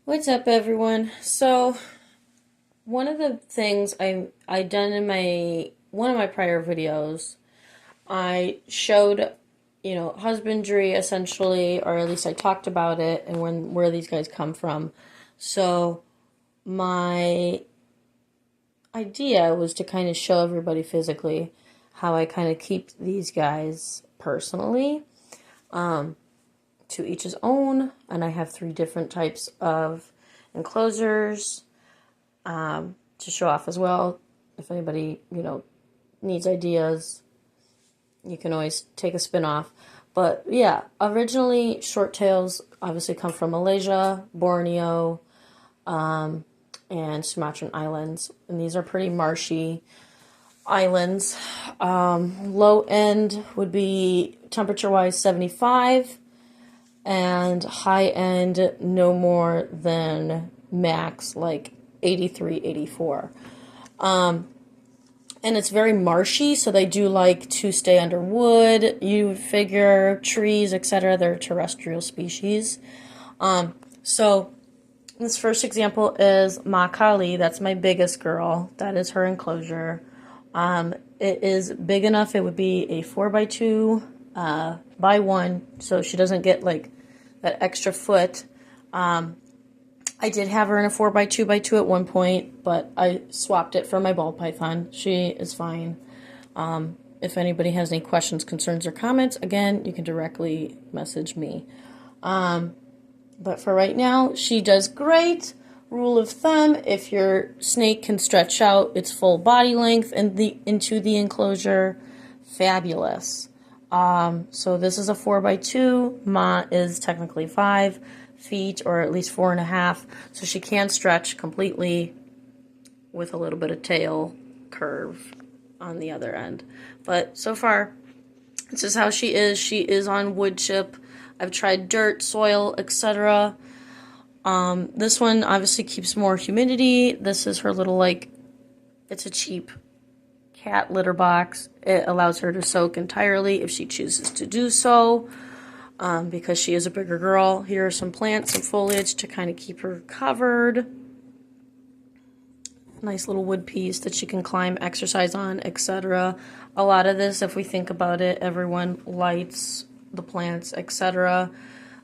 What's up, everyone? So, one of the things I done in my one of my prior videos, I showed, husbandry essentially, or at least I talked about it and where these guys come from. So, my idea was to kind of show everybody physically how I kind of keep these guys personally. To each his own, and I have 3 different types of enclosures to show off as well. If anybody, needs ideas, you can always take a spin off. But yeah, originally shorttails obviously come from Malaysia, Borneo, and Sumatran Islands. And these are pretty marshy islands. Low end would be temperature wise 75, and high end no more than max like 83, 84. And it's very marshy, so they do like to stay under wood. You figure trees, etc. They're terrestrial species. So this first example is Ma Kali. That's my biggest girl. That is her enclosure. It is big enough. It would be a 4x2 by 1, so she doesn't get like that extra foot. I did have her in a 4x2x2 at one point, but I swapped it for my ball python. She is fine. If anybody has any questions, concerns, or comments, again, you can directly message me. But for right now, she does great. Rule of thumb, if your snake can stretch out its full body length into the enclosure, fabulous. So this is a 4x2. Ma is technically 5 feet, or at least 4.5. So she can stretch completely with a little bit of tail curve on the other end. But so far, this is how she is. She is on wood chip. I've tried dirt, soil, etc. This one obviously keeps more humidity. This is her little, it's a cheap cat litter box. It allows her to soak entirely if she chooses to do so, because she is a bigger girl. Here are some plants, some foliage to kind of keep her covered. Nice little wood piece that she can climb, exercise on, etc. A lot of this, if we think about it, everyone lights the plants, etc.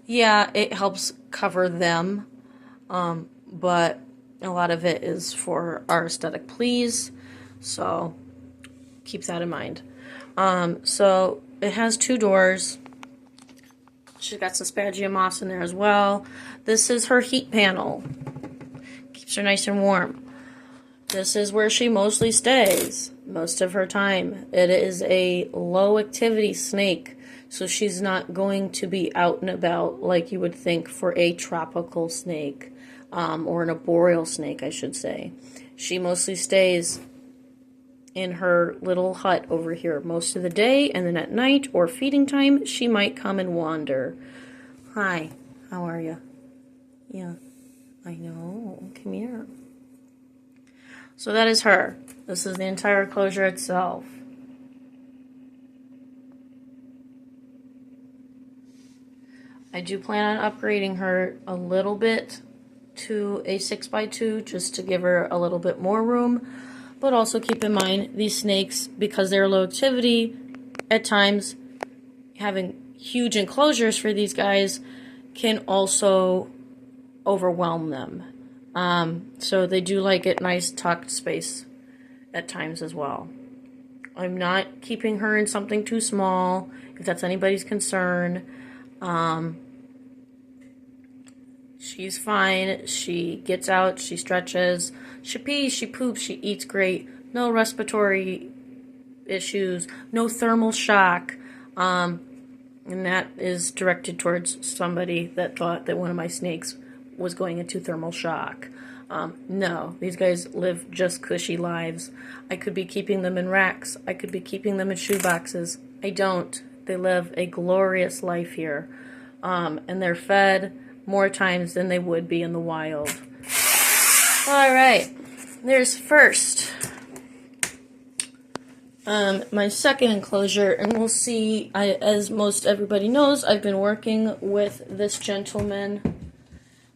Yeah, it helps cover them, but a lot of it is for our aesthetic please, so keep that in mind. So it has 2 doors. She's got some spagyia moss in there as well. This is her heat panel. Keeps her nice and warm. This is where she mostly stays most of her time. It is a low activity snake, so she's not going to be out and about like you would think for a tropical snake, or an arboreal snake, I should say. She mostly stays in her little hut over here most of the day, and then at night or feeding time, she might come and wander. Hi, how are you? Yeah, I know. Come here. So that is her. This is the entire enclosure itself. I do plan on upgrading her a little bit to a 6x2 just to give her a little bit more room. But also keep in mind, these snakes, because they're low activity, at times having huge enclosures for these guys can also overwhelm them. So they do like it nice tucked space at times as well. I'm not keeping her in something too small, if that's anybody's concern. She's fine. She gets out, she stretches, she pees, she poops, she eats great. No respiratory issues, no thermal shock. And that is directed towards somebody that thought that one of my snakes was going into thermal shock. No, these guys live just cushy lives. I could be keeping them in racks. I could be keeping them in shoe boxes. I don't. They live a glorious life here. And they're fed more times than they would be in the wild. Alright, there's first. My second enclosure, and we'll see, as most everybody knows, I've been working with this gentleman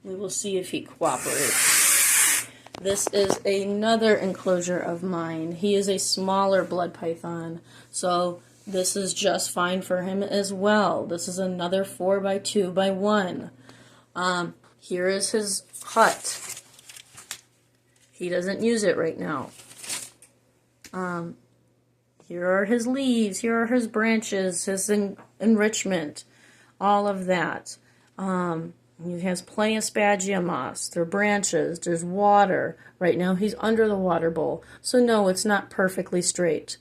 We will see if he cooperates. This is another enclosure of mine. He is a smaller blood python, so this is just fine for him as well. This is another 4x2x1. Here is his hut. He doesn't use it right now. Here are his leaves. Here are his branches, his enrichment, all of that. He has plenty of spagia moss. There are branches. There's water. Right now he's under the water bowl. So no, it's not perfectly straight.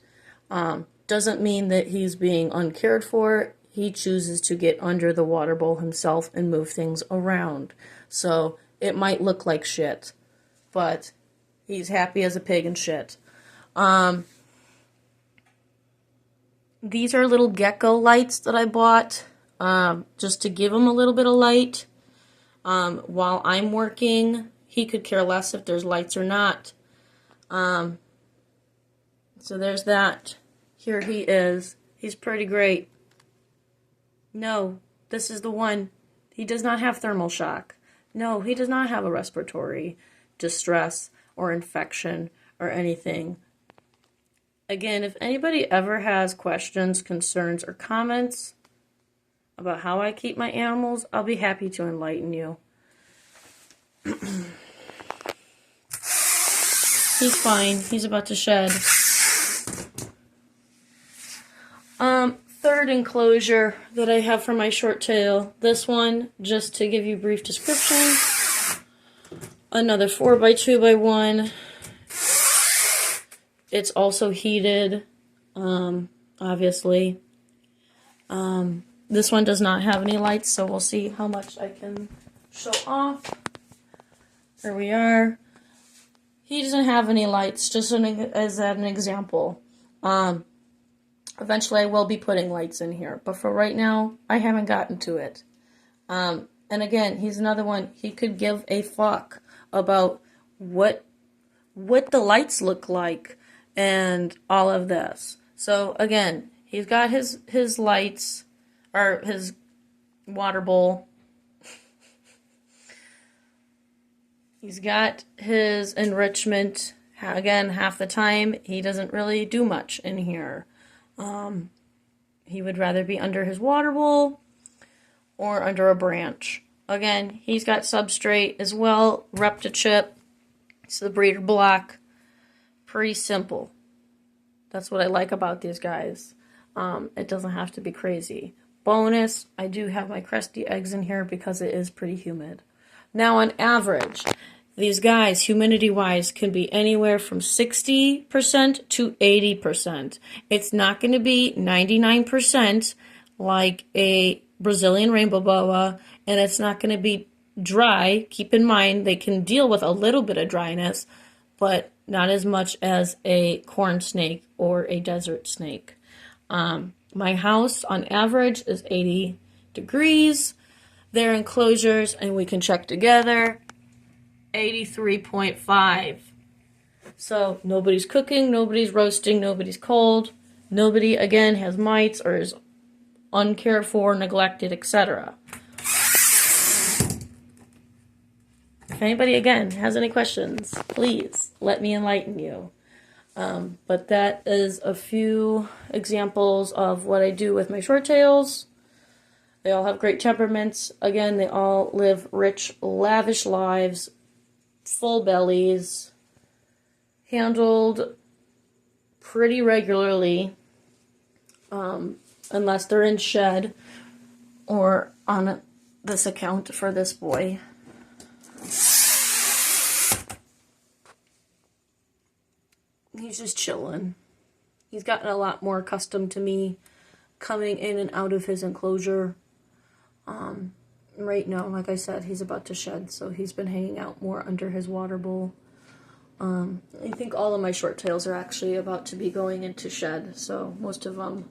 Doesn't mean that he's being uncared for. He chooses to get under the water bowl himself and move things around. So it might look like shit, but he's happy as a pig and shit. These are little gecko lights that I bought just to give him a little bit of light. While I'm working, he could care less if there's lights or not. So there's that. Here he is. He's pretty great. No, this is the one. He does not have thermal shock. No, he does not have a respiratory distress or infection or anything. Again, if anybody ever has questions, concerns, or comments about how I keep my animals, I'll be happy to enlighten you. He's fine. He's about to shed. Third enclosure that I have for my short tail. This one, just to give you a brief description. Another 4x2x1. It's also heated, obviously. This one does not have any lights, so we'll see how much I can show off. There we are. He doesn't have any lights, just as an example. Eventually I will be putting lights in here, but for right now, I haven't gotten to it. And again, he's another one. He could give a fuck about what the lights look like and all of this. So again, he's got his lights, or his water bowl. He's got his enrichment. Again, half the time, he doesn't really do much in here. He would rather be under his water bowl or under a branch. Again, he's got substrate as well, Reptichip. It's the breeder block. Pretty simple. That's what I like about these guys. It doesn't have to be crazy. Bonus, I do have my crusty eggs in here because it is pretty humid. Now, on average, these guys, humidity-wise, can be anywhere from 60% to 80%. It's not going to be 99% like a Brazilian rainbow boa, and it's not going to be dry. Keep in mind, they can deal with a little bit of dryness, but not as much as a corn snake or a desert snake. My house, on average, is 80 degrees. Their enclosures, and we can check together, 83.5. So nobody's cooking, nobody's roasting, nobody's cold. Nobody, again, has mites or is uncared for, neglected, etc. If anybody, again, has any questions, please let me enlighten you. But that is a few examples of what I do with my short tails. They all have great temperaments. Again, they all live rich, lavish lives, full bellies, handled pretty regularly, unless they're in shed or on this account for this boy. He's just chilling. He's gotten a lot more accustomed to me coming in and out of his enclosure. Right now, like I said, he's about to shed, so he's been hanging out more under his water bowl. I think all of my short tails are actually about to be going into shed, so most of them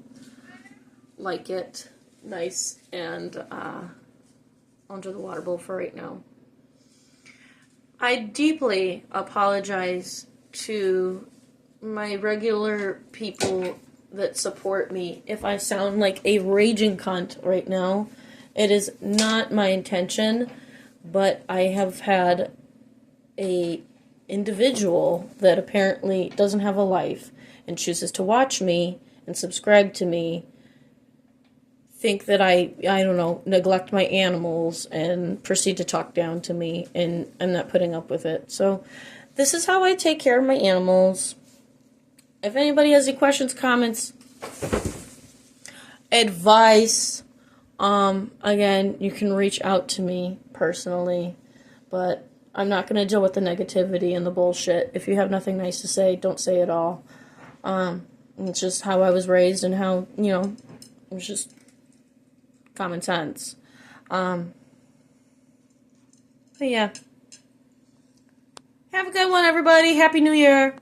like it nice and under the water bowl for right now. I deeply apologize to my regular people that support me if I sound like a raging cunt right now. It is not my intention. but I have had a individual that apparently doesn't have a life and chooses to watch me and subscribe to me think that I don't know, neglect my animals and proceed to talk down to me, and I'm not putting up with it. So this is how I take care of my animals. If anybody has any questions, comments, advice, again, you can reach out to me personally, but I'm not going to deal with the negativity and the bullshit. If you have nothing nice to say, don't say it all. It's just how I was raised and how, it was just common sense. But yeah. Have a good one, everybody. Happy New Year.